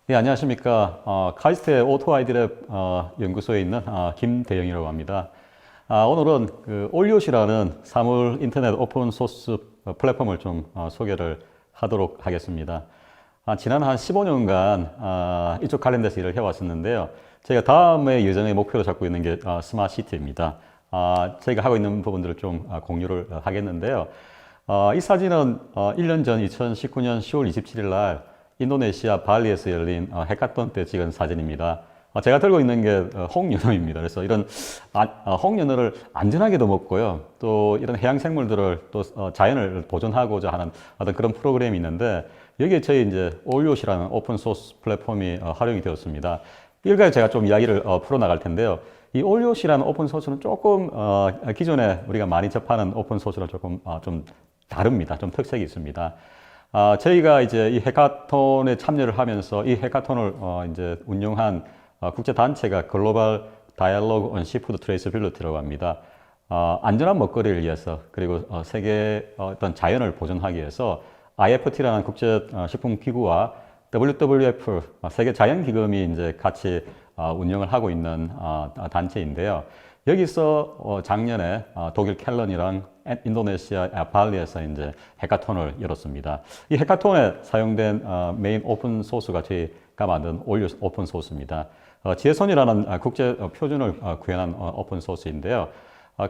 네, 안녕하십니까. 카이스트의 오토 아이디랩 연구소에 있는 김대영이라고 합니다. 오늘은 그 올리옷이라는 사물 인터넷 오픈 소스 플랫폼을 좀 소개를 하도록 하겠습니다. 지난 한 15년간 이쪽 관련돼서 일을 해왔었는데요. 저희가 다음에 예전에 목표로 잡고 있는 게 스마트 시티입니다. 저희가 하고 있는 부분들을 좀 공유를 하겠는데요. 이 사진은 1년 전 2019년 10월 27일 날 인도네시아 발리에서 열린 해카톤 때 찍은 사진입니다. 제가 들고 있는 게 홍연어입니다. 그래서 이런 홍연어를 안전하게도 먹고요. 또 이런 해양 생물들을 또 자연을 보존하고자 하는 어떤 그런 프로그램이 있는데 여기에 저희 이제 올리옷이라는 오픈 소스 플랫폼이 활용이 되었습니다. 일가에 제가 좀 이야기를 풀어나갈 텐데요. 이 올리옷이라는 오픈 소스는 조금 기존에 우리가 많이 접하는 오픈 소스랑 조금 좀 다릅니다. 좀 특색이 있습니다. 저희가 이제 이 해카톤에 참여를 하면서 이 해카톤을 이제 운영한 국제 단체가 글로벌 다이얼로그 온 시푸드 트레이서빌리티라고 합니다. 안전한 먹거리를 위해서 그리고 세계 어떤 자연을 보존하기 위해서 IFT라는 국제 식품 기구와 WWF 세계 자연 기금이 이제 같이 운영을 하고 있는 단체인데요. 여기서 작년에 독일 켈런이랑 인도네시아 발리에서 이제 해카톤을 열었습니다. 이 해카톤에 사용된 메인 오픈 소스가 저희가 만든 올리오 오픈 소스입니다. 지혜손이라는 국제 표준을 구현한 오픈 소스인데요.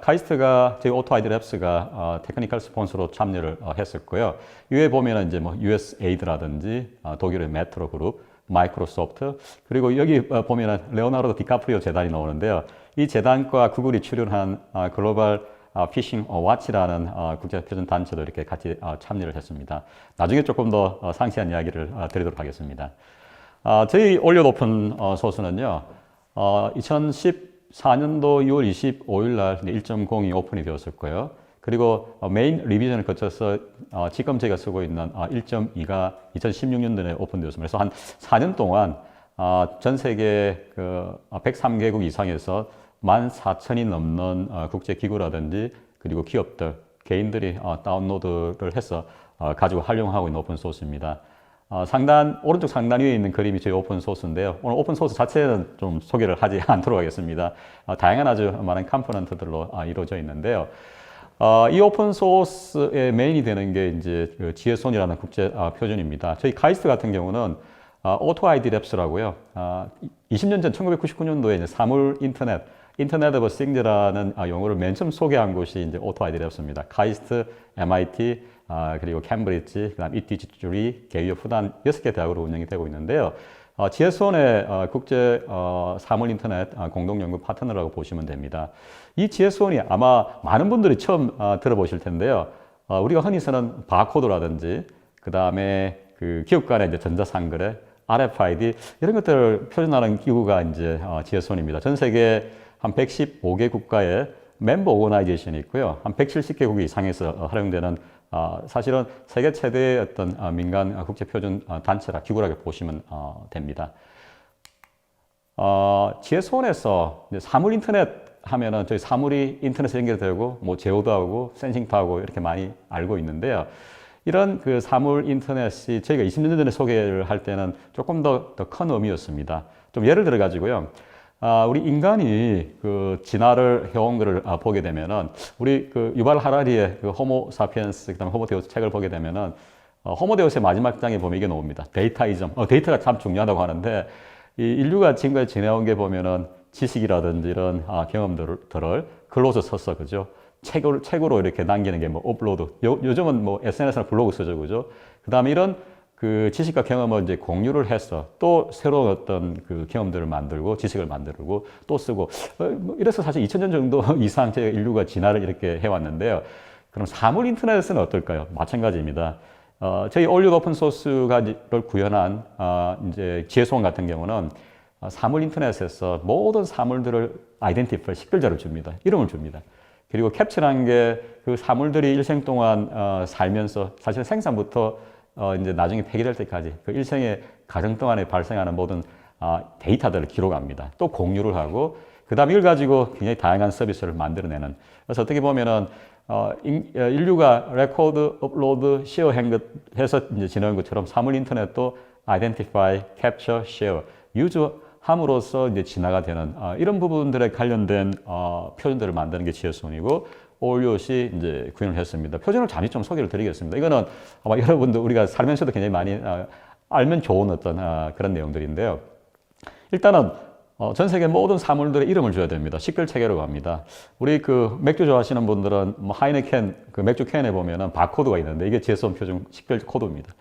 카이스트가 저희 오토 아이디 랩스가 테크니컬 스폰서로 참여를 했었고요. 이에 보면은 이제 뭐 USAID라든지 독일의 메트로 그룹, 마이크로소프트, 그리고 여기 보면은 레오나르도 디카프리오 재단이 나오는데요. 이 재단과 구글이 출연한 글로벌 피싱 왓치라는 국제 표준 단체도 이렇게 같이 참여를 했습니다. 나중에 조금 더 상세한 이야기를 드리도록 하겠습니다. 저희 올리오 오픈 소스는요, 2014년도 6월 25일 날 1.0이 오픈이 되었을 거예요. 그리고 메인 리비전을 거쳐서 지금 저희가 쓰고 있는 1.2가 2016년도에 오픈되었습니다. 그래서 한 4년 동안 전 세계 그 103개국 이상에서 14,000이 넘는 국제기구라든지 그리고 기업들, 개인들이 다운로드를 해서 가지고 활용하고 있는 오픈소스입니다. 오른쪽 상단 위에 있는 그림이 저희 오픈소스인데요. 오늘 오픈소스 자체는 좀 소개를 하지 않도록 하겠습니다. 다양한 아주 많은 컴포넌트들로 이루어져 있는데요. 이 오픈소스의 메인이 되는 게 이제 그 지혜손이라는 국제 표준입니다. 저희 카이스트 같은 경우는 오토 아이디 랩스라고요. 20년 전 1999년도에 이제 사물 인터넷 오브 싱즈라는 용어를 맨 처음 소개한 곳이 이제 오토 아이디 랩스입니다. 카이스트, MIT, 그리고 캠브리지, 그다음 이티지 주리, 개요 후단 6개 대학으로 운영이 되고 있는데요. 지혜수원의 국제 사물 인터넷 공동 연구 파트너라고 보시면 됩니다. 이 지혜수원이 아마 많은 분들이 처음 들어보실 텐데요. 우리가 흔히 쓰는 바코드라든지 그다음에 그 기업 간의 이제 전자상거래, RFID 이런 것들을 표준하는 기구가 이제 지혜수원입니다. 전 세계 한 115개 국가의 멤버 오거나이제이션이 있고요. 한 170개국 이상에서 활용되는 사실은 세계 최대의 어떤 민간 국제 표준 단체라 기구라고 보시면 됩니다. 지혜손에서 사물 인터넷 하면은 저희 사물이 인터넷에 연결되고 뭐 제어도 하고 센싱도 하고 이렇게 많이 알고 있는데요. 이런 그 사물 인터넷이 저희가 20년 전에 소개를 할 때는 조금 더 큰 의미였습니다. 좀 예를 들어 가지고요. 우리 인간이 그 진화를 해온 것을 보게 되면은 우리 그 유발 하라리의 그 호모 사피엔스 그다음에 호모 데우스 책을 보게 되면은 호모 데우스의 마지막 장에 보면 이게 나옵니다. 데이터이즘. 데이터가 참 중요하다고 하는데 이 인류가 지금까지 지내온 게 보면은 지식이라든지 이런 경험들을 글로서 써서 그죠? 책으로 이렇게 남기는 게 뭐 업로드. 요즘은 뭐 SNS나 블로그 쓰죠, 그죠? 그다음에 이런 그 지식과 경험을 이제 공유를 해서 또 새로운 어떤 그 경험들을 만들고 지식을 만들고 또 쓰고 이래서 사실 2000년 정도 이상 제 인류가 진화를 이렇게 해왔는데요. 그럼 사물 인터넷은 어떨까요? 마찬가지입니다. 저희 올리오 오픈 소스를 구현한 이제 지혜소원 같은 경우는 사물 인터넷에서 모든 사물들을 아이덴티파이 식별자를 줍니다. 이름을 줍니다. 그리고 캡처라는 게 그 사물들이 일생 동안 살면서 사실 생산부터 이제 나중에 폐기될 때까지 그 일생의 과정 동안에 발생하는 모든 데이터들을 기록합니다. 또 공유를 하고 그 다음에 이걸 가지고 굉장히 다양한 서비스를 만들어내는. 그래서 어떻게 보면은 인류가 레코드, 업로드, 쉐어 해서 이제 지나온 것처럼 사물 인터넷도 identify, capture, share, 유주함으로써 이제 진화가 되는 이런 부분들에 관련된 표준들을 만드는 게 GS1이고 올리엇이 이제 구현을 했습니다. 표준을 잠시 좀 소개를 드리겠습니다. 이거는 아마 여러분들 우리가 살면서도 굉장히 많이 알면 좋은 어떤 그런 내용들인데요. 일단은 전 세계 모든 사물들의 이름을 줘야 됩니다. 식별 체계로 갑니다. 우리 그 맥주 좋아하시는 분들은 뭐 하이네켄 그 맥주 캔에 보면은 바코드가 있는데 이게 GS1 표준 식별 코드입니다.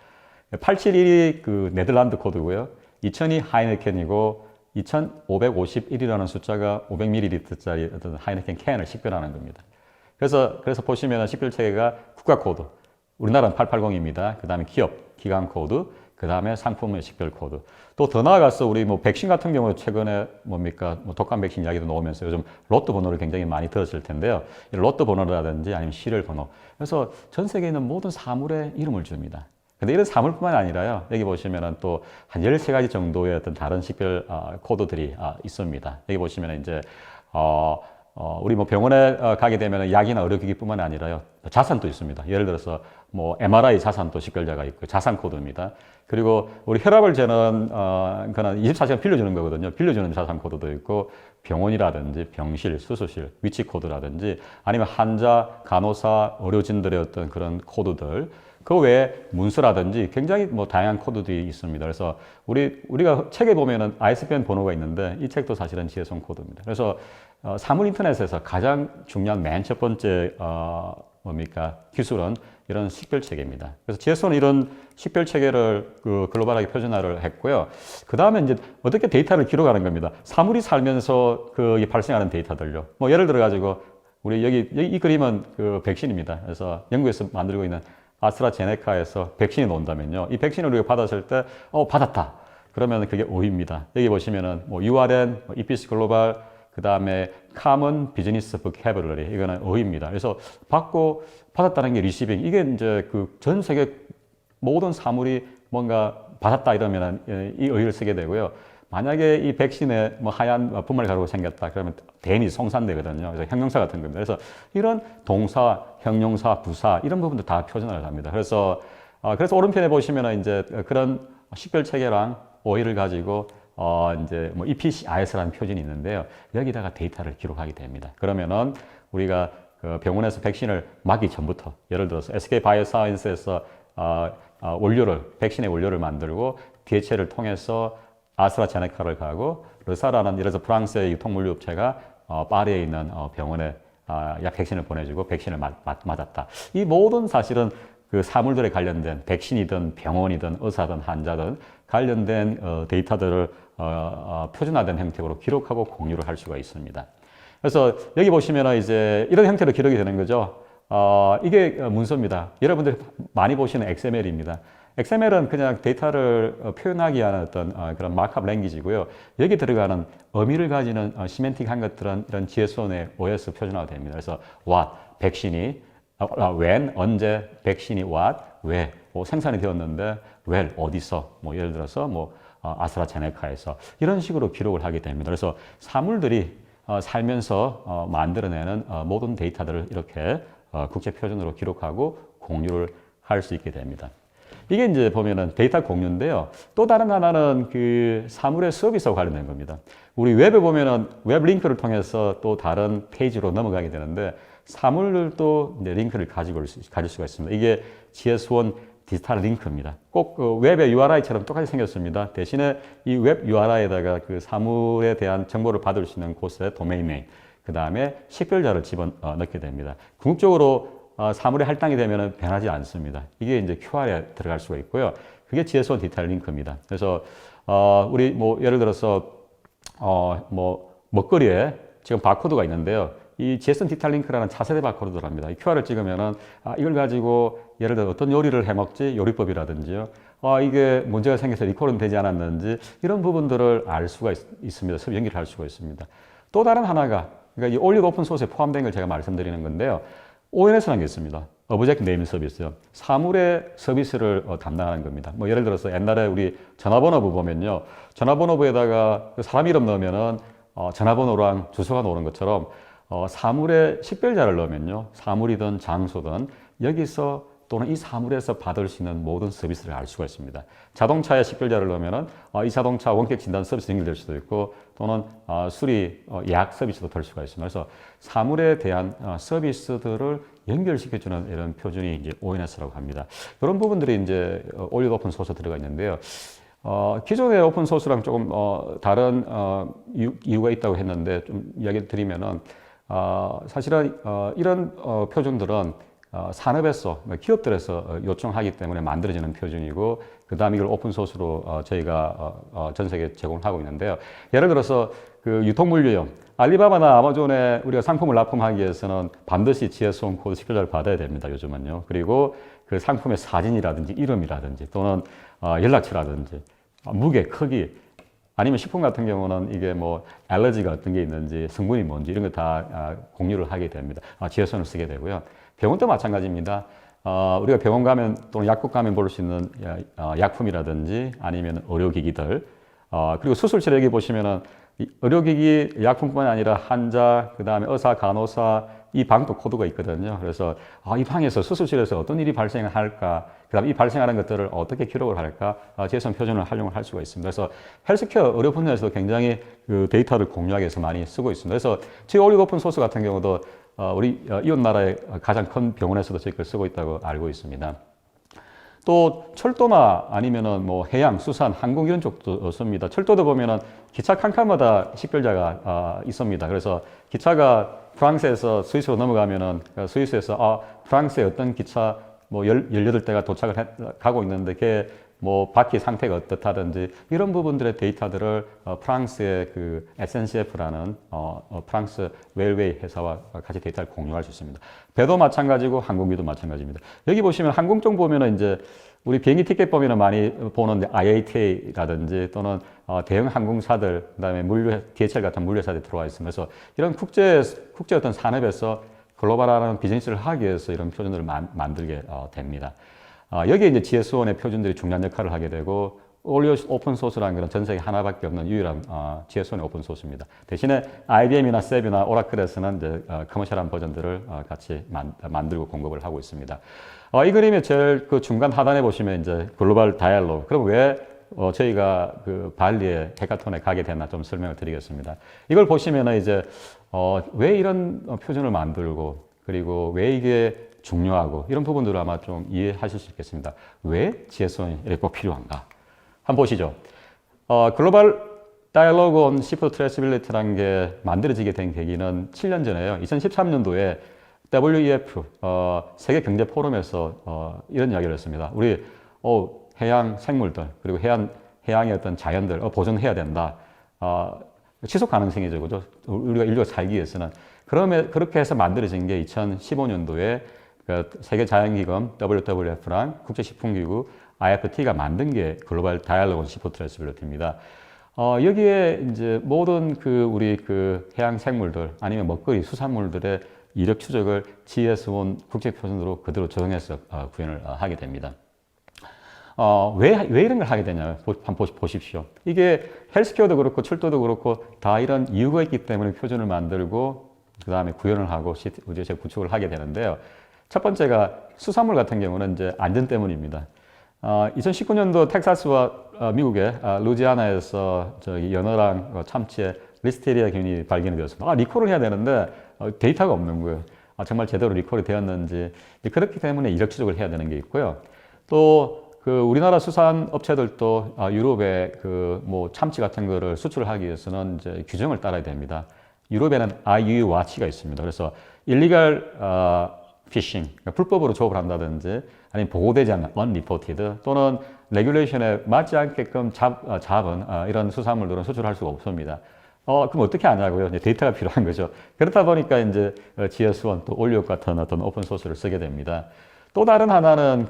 871이 그 네덜란드 코드고요. 2000이 하이네켄이고 2551이라는 숫자가 500ml짜리 어떤 하이네켄 캔을 식별하는 겁니다. 그래서 보시면은 식별 체계가 국가 코드. 우리나라는 880입니다. 그 다음에 기업, 기관 코드, 그 다음에 상품의 식별 코드. 또 더 나아가서 우리 뭐 백신 같은 경우 최근에 뭡니까? 뭐 독감 백신 이야기도 나오면서 요즘 로또 번호를 굉장히 많이 들었을 텐데요. 로또 번호라든지 아니면 시리얼 번호. 그래서 전 세계에 있는 모든 사물의 이름을 줍니다. 근데 이런 사물뿐만 아니라요. 여기 보시면은 또 한 13가지 정도의 어떤 다른 식별 코드들이 있습니다. 여기 보시면은 이제 우리 뭐 병원에 가게 되면 약이나 의료기기뿐만 아니라요. 자산도 있습니다. 예를 들어서 뭐 MRI 자산도 식별자가 있고 자산 코드입니다. 그리고 우리 혈압을 재는 그는 24시간 빌려주는 거거든요. 빌려주는 자산 코드도 있고 병원이라든지 병실, 수술실, 위치 코드라든지 아니면 환자, 간호사, 의료진들의 어떤 그런 코드들 그 외에 문서라든지 굉장히 뭐 다양한 코드들이 있습니다. 그래서 우리가 책에 보면은 ISBN 번호가 있는데 이 책도 사실은 GS1 코드입니다. 그래서 사물 인터넷에서 가장 중요한 맨 첫 번째 뭡니까 기술은 이런 식별 체계입니다. 그래서 GS1은 이런 식별 체계를 그 글로벌하게 표준화를 했고요. 그 다음에 이제 어떻게 데이터를 기록하는 겁니다. 사물이 살면서 그 발생하는 데이터들요. 뭐 예를 들어 가지고 우리 여기 이 그림은 그 백신입니다. 그래서 영국에서 만들고 있는 아스트라제네카에서 백신이 나온다면요. 이 백신을 우리가 받았을 때, 받았다. 그러면 그게 O입니다. 여기 보시면은 뭐 URN, EPC 글로벌, 그 다음에 Common Business Vocabulary, 이거는 O입니다. 그래서 받았다는 게 리시빙. 이게 이제 그 전 세계 모든 사물이 뭔가 받았다 이러면은 이 O를 쓰게 되고요. 만약에 이 백신에 뭐 하얀 분말 가루가 생겼다 그러면 대미 성산되거든요. 그래서 형용사 같은 겁니다. 그래서 이런 동사, 형용사, 부사 이런 부분도 다 표준화를 합니다. 그래서 오른편에 보시면은 이제 그런 식별 체계랑 오해를 가지고 이제 뭐 EPCIS라는 표준이 있는데요. 여기다가 데이터를 기록하게 됩니다. 그러면은 우리가 그 병원에서 백신을 맞기 전부터 예를 들어서 SK 바이오사이언스에서 백신의 원료를 만들고 DHL을 통해서 아스트라제네카를 가고 르사라는 예를 들어서 프랑스의 유통물류업체가 파리에 있는 병원에 약 백신을 보내주고 백신을 맞았다. 이 모든 사실은 그 사물들에 관련된 백신이든 병원이든 의사든 환자든 관련된 데이터들을 표준화된 형태로 기록하고 공유를 할 수가 있습니다. 그래서 여기 보시면 이제 이런 형태로 기록이 되는 거죠. 이게 문서입니다. 여러분들이 많이 보시는 XML입니다. XML은 그냥 데이터를 표현하기 위한 어떤 그런 마크업 랭귀지고요. 여기 들어가는 의미를 가지는 시멘틱한 것들은 이런 GS1의 OS 표준화가 됩니다. 그래서 what, 백신이, when, 언제, 백신이 what, 왜, 뭐 생산이 되었는데, where, 어디서, 뭐 예를 들어서 뭐 아스트라제네카에서 이런 식으로 기록을 하게 됩니다. 그래서 사물들이 살면서 만들어내는 모든 데이터들을 이렇게 국제 표준으로 기록하고 공유를 할 수 있게 됩니다. 이게 이제 보면은 데이터 공유인데요. 또 다른 하나는 그 사물의 서비스와 관련된 겁니다. 우리 웹에 보면은 웹 링크를 통해서 또 다른 페이지로 넘어가게 되는데 사물들도 이제 링크를 가질 수가 있습니다. 이게 GS1 디지털 링크입니다. 꼭 그 웹의 URI처럼 똑같이 생겼습니다. 대신에 이 웹 URI에다가 그 사물에 대한 정보를 받을 수 있는 곳에 도메인 네임, 그 다음에 식별자를 집어넣게 됩니다. 궁극적으로 사물이 할당이 되면 변하지 않습니다. 이게 이제 QR에 들어갈 수가 있고요. 그게 GS1 디지털 링크입니다. 그래서 우리 뭐 예를 들어서 뭐 먹거리에 지금 바코드가 있는데요. 이 GS1 디지털 링크라는 차세대 바코드랍니다. 이 QR을 찍으면은 이걸 가지고 예를 들어 어떤 요리를 해 먹지 요리법이라든지요. 이게 문제가 생겨서 리콜은 되지 않았는지 이런 부분들을 알 수가 있습니다. 연결을 할 수가 있습니다. 또 다른 하나가 그러니까 이 올리드 오픈 소스에 포함된 걸 제가 말씀드리는 건데요. ONS라는 게 있습니다. Object Name Service. 사물의 서비스를 담당하는 겁니다. 뭐 예를 들어서 옛날에 우리 전화번호부 보면요. 전화번호부에다가 사람 이름 넣으면은 전화번호랑 주소가 나오는 것처럼 사물의 식별자를 넣으면요. 사물이든 장소든 여기서 또는 이 사물에서 받을 수 있는 모든 서비스를 알 수가 있습니다. 자동차에 식별자를 넣으면은 이 자동차 원격 진단 서비스 연결될 수도 있고 또는 수리 예약 서비스도 될 수가 있습니다. 그래서 사물에 대한 서비스들을 연결시켜주는 이런 표준이 이제 ONS라고 합니다. 이런 부분들이 이제 올리드 오픈 소스 들어가 있는데요. 기존의 오픈 소스랑 조금 다른 이유가 있다고 했는데 좀 이야기 드리면은 사실은 이런 표준들은 산업에서 기업들에서 요청하기 때문에 만들어지는 표준이고 그 다음에 이걸 오픈 소스로 저희가 전 세계에 제공하고 있는데요. 예를 들어서 그 유통물류용 알리바바나 아마존에 우리가 상품을 납품하기 위해서는 반드시 GS1 코드 식별자를 받아야 됩니다. 요즘은요. 그리고 그 상품의 사진이라든지 이름이라든지 또는 연락처라든지 무게, 크기 아니면 식품 같은 경우는 이게 뭐 알러지가 어떤 게 있는지 성분이 뭔지 이런 거 다 공유를 하게 됩니다. GS1을 쓰게 되고요. 병원도 마찬가지입니다. 우리가 병원 가면 또는 약국 가면 볼 수 있는 약품이라든지 아니면 의료기기들 그리고 수술실에 여기 보시면은 의료기기 약품뿐만 아니라 환자 그 다음에 의사 간호사 이 방도 코드가 있거든요. 그래서 이 방에서 수술실에서 어떤 일이 발생할까 그 다음에 이 발생하는 것들을 어떻게 기록을 할까 GS1 표준을 활용을 할 수가 있습니다. 그래서 헬스케어 의료 분야에서도 굉장히 그 데이터를 공유하기 위해서 많이 쓰고 있습니다. 그래서 저희 올리드 오픈 소스 같은 경우도 우리 이웃 나라의 가장 큰 병원에서도 저희 걸 쓰고 있다고 알고 있습니다. 또 철도나 아니면은 뭐 해양, 수산, 항공 이런 쪽도 씁니다. 철도도 보면은 기차 칸칸마다 식별자가 있습니다. 그래서 기차가 프랑스에서 스위스로 넘어가면은 스위스에서 프랑스의 어떤 기차 뭐 18대가 도착을 가고 있는데 그게 뭐 바퀴 상태가 어떻다든지 이런 부분들의 데이터들을 프랑스의 그 SNCF라는 프랑스 웨일웨이 회사와 같이 데이터를 공유할 수 있습니다. 배도 마찬가지고 항공기도 마찬가지입니다. 여기 보시면 항공 쪽 보면은 이제 우리 비행기 티켓 보면은 많이 보는데 IATA라든지 또는 대형 항공사들 그다음에 DHL 같은 물류사들이 들어와 있습니다. 그래서 이런 국제 어떤 산업에서 글로벌한 비즈니스를 하기 위해서 이런 표준들을 만들게 됩니다. 여기에 이제 GS1의 표준들이 중요한 역할을 하게 되고 올리드 오픈 소스라는 것은 전 세계 하나밖에 없는 유일한 GS1의 오픈 소스입니다. 대신에 IBM이나 셉이나 오라클에서는 이제 커머셜한 버전들을 같이 만들고 공급을 하고 있습니다. 이 그림의 제일 그 중간 하단에 보시면 이제 글로벌 다이얼로그. 그럼 왜 저희가 그 발리의 해카톤에 가게 됐나 좀 설명을 드리겠습니다. 이걸 보시면은 이제 왜 이런 표준을 만들고 그리고 왜 이게 중요하고 이런 부분들을 아마 좀 이해하실 수 있겠습니다. 왜 GS1이 이렇게 꼭 필요한가? 한번 보시죠. 글로벌 다이얼로그 온 시프트 트레이서빌리티라는 게 만들어지게 된 계기는 7년 전에요. 2013년도에 WEF 세계 경제 포럼에서 이런 이야기를 했습니다. 우리 해양 생물들 그리고 해양의 어떤 자연들 보존해야 된다. 지속 가능성이죠, 그죠? 우리가 인류가 살기 위해서는 그렇게 해서 만들어진 게 2015년도에 그 세계 자연기금 WWF랑 국제식품기구 IFT가 만든 게 글로벌 다이얼로그 온 시프트 트레이서빌리티입니다. 여기에 이제 모든 우리 해양 생물들 아니면 먹거리 수산물들의 이력 추적을 GS1 국제 표준으로 그대로 적용해서 구현을 하게 됩니다. 왜 이런 걸 하게 되냐 한번 보십시오. 이게 헬스케어도 그렇고 철도도 그렇고 다 이런 이유가 있기 때문에 표준을 만들고 그 다음에 구현을 하고 이제 구축을 하게 되는데요. 첫 번째가 수산물 같은 경우는 이제 안전 때문입니다. 2019년도 텍사스와 미국의 루지아나에서 연어랑 참치에 리스테리아 균이 발견이 되었습니다. 리콜을 해야 되는데 데이터가 없는 거예요. 정말 제대로 리콜이 되었는지. 그렇기 때문에 이력 추적을 해야 되는 게 있고요. 또 우리나라 수산 업체들도 유럽에 뭐 참치 같은 거를 수출하기 위해서는 이제 규정을 따라야 됩니다. 유럽에는 IUU 와치가 있습니다. 그래서 일리갈 피싱, 그러니까 불법으로 조업을 한다든지 아니면 보고되지 않는 unreported 또는 레귤레이션에 맞지 않게끔 잡은 이런 수산물들은 수출할 수가 없습니다. 그럼 어떻게 하냐고요? 이제 데이터가 필요한 거죠. 그렇다 보니까 이제 GS1 또 올리오 같은 어떤 오픈 소스를 쓰게 됩니다. 또 다른 하나는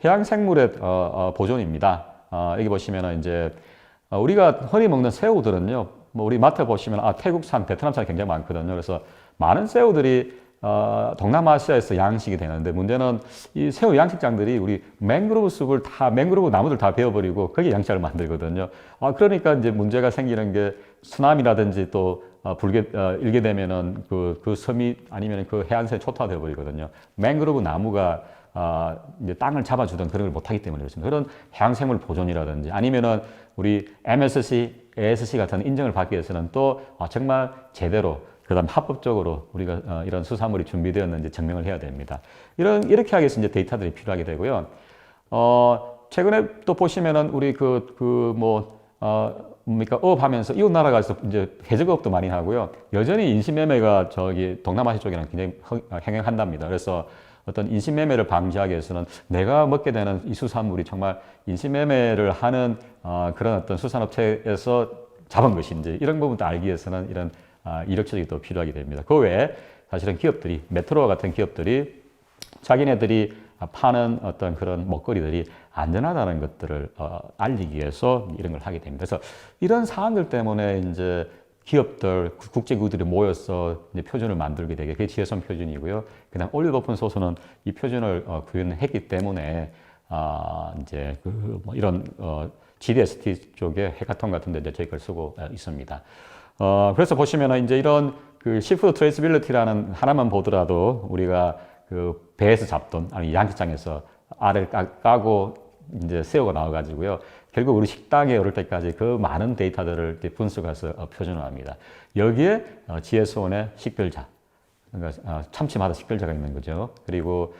해양 생물의 보존입니다. 여기 보시면은 이제 우리가 흔히 먹는 새우들은요, 뭐 우리 마트 보시면 태국산, 베트남산이 굉장히 많거든요. 그래서 많은 새우들이 동남아시아에서 양식이 되는데 문제는 이 새우 양식장들이 우리 맹그로브 나무들 다 베어버리고 거기에 양식을 만들거든요. 그러니까 이제 문제가 생기는 게 쓰나미라든지 또 일게 되면은 그 섬이 아니면 그 해안선이 초토화되어 버리거든요. 맹그로브 나무가 이제 땅을 잡아주던 그런 걸 못하기 때문에 그렇습니다. 그런 해양생물 보존이라든지 아니면은 우리 MSC, ASC 같은 인증을 받기 위해서는 또 정말 제대로 그다음 합법적으로 우리가 이런 수산물이 준비되었는지 증명을 해야 됩니다. 이렇게 하기 위해서 이제 데이터들이 필요하게 되고요. 최근에 또 보시면은 우리 어업하면서 이웃 나라 가서 이제 해적업도 많이 하고요. 여전히 인신매매가 저기 동남아시아 쪽에는 굉장히 행행한답니다. 그래서 어떤 인신매매를 방지하기 위해서는 내가 먹게 되는 이 수산물이 정말 인신매매를 하는 그런 어떤 수산업체에서 잡은 것인지 이런 부분도 알기 위해서는 이런 이력서들이 또 필요하게 됩니다. 그 외에 사실은 기업들이 메트로와 같은 기업들이 자기네들이 파는 어떤 그런 먹거리들이 안전하다는 것들을 알리기 위해서 이런 걸 하게 됩니다. 그래서 이런 사안들 때문에 이제 기업들, 국제기구들이 모여서 이제 표준을 만들게 되게 그게 지혜선 표준이고요. 그다음 올리브 오픈 소스는 이 표준을 구현했기 때문에 이제 이런 GDST 쪽에 해카톤 같은 데 이제 저희 걸 쓰고 있습니다. 그래서 보시면은 이제 이런 그 시푸드 트레이스빌리티라는 하나만 보더라도 우리가 그 배에서 잡던 아니 양식장에서 알을 까고 이제 새우가 나와가지고요. 결국 우리 식당에 오를 때까지 그 많은 데이터들을 분석해서 표준을 합니다. 여기에 GS1의 식별자, 그러니까 참치마다 식별자가 있는 거죠. 그리고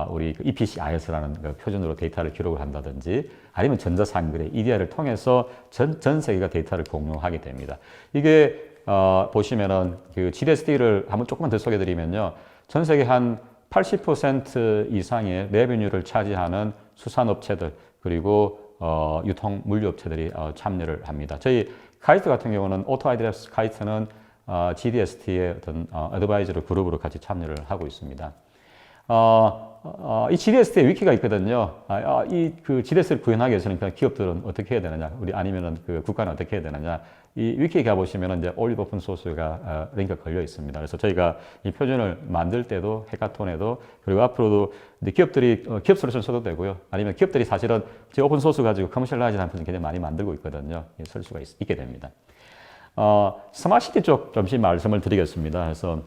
우리 EPC-IS라는 그 표준으로 데이터를 기록을 한다든지 아니면 전자상거래 EDI를 통해서 전 세계가 데이터를 공유하게 됩니다. 이게 보시면은 그 GDSD를 한번 조금만 더 소개해드리면요. 전 세계 한 80% 이상의 레베뉴를 차지하는 수산업체들 그리고 유통 물류업체들이 참여를 합니다. 저희 카이스트 같은 경우는 오토아이드랩스 카이스트는 GDST의 어떤 어드바이저를 그룹으로 같이 참여를 하고 있습니다. 이 GDST에 위키가 있거든요. 이 그 GDS를 구현하기 위해서는 그냥 기업들은 어떻게 해야 되느냐, 우리 아니면은 그 국가는 어떻게 해야 되느냐. 이 위키에 가보시면은 이제 올리브 오픈 소스가 링크가 걸려 있습니다. 그래서 저희가 이 표준을 만들 때도 해카톤에도 그리고 앞으로도 이제 기업들이 기업 솔루션 써도 되고요. 아니면 기업들이 사실은 제 오픈 소스 가지고 커머셜라이즈 상품을 굉장히 많이 만들고 있거든요. 쓸 수가 있게 됩니다. 스마트시티 쪽 잠시 말씀을 드리겠습니다. 그래서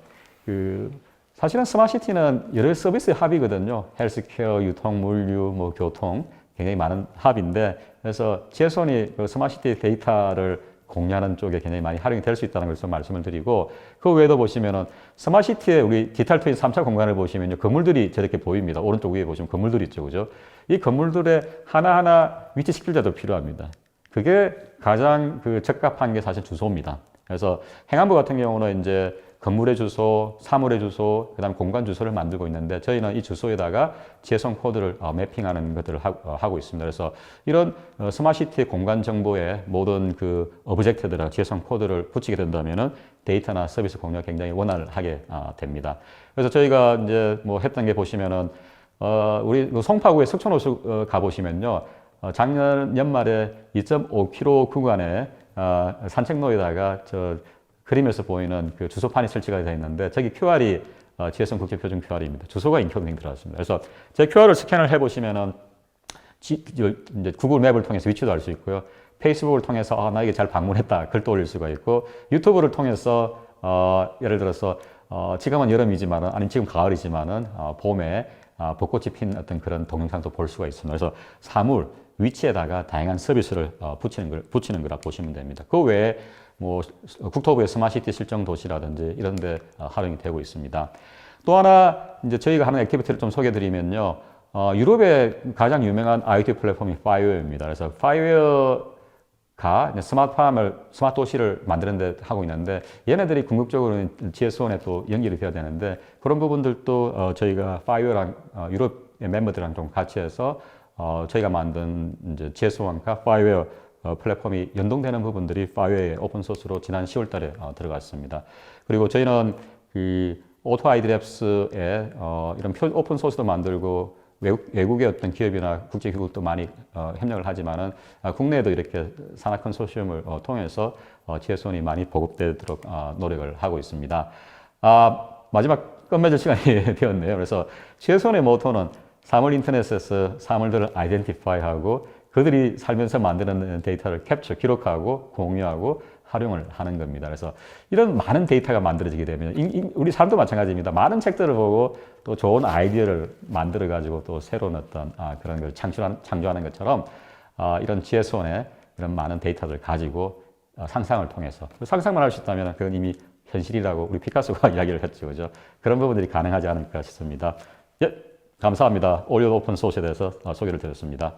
사실은 스마트시티는 여러 서비스의 합이거든요. 헬스케어, 유통, 물류, 교통 굉장히 많은 합인데 그래서 지혜손이 그 스마트시티 데이터를 공유하는 쪽에 굉장히 많이 활용이 될 수 있다는 것을 말씀을 드리고 그 외에도 보시면은 스마트시티의 우리 디지털 트윈 3차 공간을 보시면요. 건물들이 저렇게 보입니다. 오른쪽 위에 보시면 건물들이 있죠. 그죠? 이 건물들의 하나하나 위치 식별자도 필요합니다. 그게 가장 적합한 게 사실 주소입니다. 그래서 행안부 같은 경우는 이제 건물의 주소, 사물의 주소, 그 다음에 공간 주소를 만들고 있는데 저희는 이 주소에다가 지혜성 코드를 매핑하는 것들을 하고 있습니다. 그래서 이런 스마트시티의 공간 정보에 모든 그 오브젝트들과 지혜성 코드를 붙이게 된다면은 데이터나 서비스 공유가 굉장히 원활하게 됩니다. 그래서 저희가 이제 했던 게 보시면은 우리 송파구의 석촌호수 가보시면요. 작년 연말에 2.5km 구간에 산책로에다가 그림에서 보이는 그 주소판이 설치가 되어 있는데 저기 QR이 지혜성 국제표준 QR입니다. 주소가 인코딩 들어갔습니다. 그래서 제 QR을 스캔을 해보시면은 이제 구글 맵을 통해서 위치도 알 수 있고요. 페이스북을 통해서 나 이게 잘 방문했다 글도 올릴 수가 있고 유튜브를 통해서 예를 들어서 지금은 여름이지만은 아니면 지금 가을이지만은 봄에 벚꽃이 핀 어떤 그런 동영상도 볼 수가 있습니다. 그래서 사물 위치에다가 다양한 서비스를 붙이는 거라 보시면 됩니다. 그 외에 국토부의 스마트시티 실정 도시라든지 이런 데 활용이 되고 있습니다. 또 하나 이제 저희가 하는 액티비티를 좀 소개해 드리면요. 유럽의 가장 유명한 IoT 플랫폼이 파이웨어입니다. 그래서 파이웨어가 스마트 도시를 만드는 데 하고 있는데 얘네들이 궁극적으로는 GS1에 또 연결이 되어야 되는데 그런 부분들도 저희가 파이웨어랑 유럽의 멤버들이랑 좀 같이 해서 저희가 만든 이제 GS1과 파이웨어 플랫폼이 연동되는 부분들이 파이웨어의 오픈소스로 지난 10월 달에 들어갔습니다. 그리고 저희는 그 오토아이드랩스에 이런 오픈소스도 만들고 외국의 어떤 기업이나 국제기구도 많이 협력을 하지만은 국내에도 이렇게 산하 컨소시엄을 통해서 GS1이 많이 보급되도록 노력을 하고 있습니다. 마지막 끝맺을 시간이 되었네요. 그래서 GS1의 모토는 사물 인터넷에서 사물들을 아이덴티파이하고 그들이 살면서 만드는 데이터를 캡처, 기록하고 공유하고 활용을 하는 겁니다. 그래서 이런 많은 데이터가 만들어지게 되면 우리 사람도 마찬가지입니다. 많은 책들을 보고 또 좋은 아이디어를 만들어 가지고 또 새로운 어떤 그런 걸 창조하는 것처럼 이런 GS1의 이런 많은 데이터를 가지고 상상을 통해서 상상만 할 수 있다면 그건 이미 현실이라고 우리 피카소가 이야기를 했죠, 그죠? 그런 부분들이 가능하지 않을까 싶습니다. 예, 감사합니다. 올리오 오픈 소스에 대해서 소개를 드렸습니다.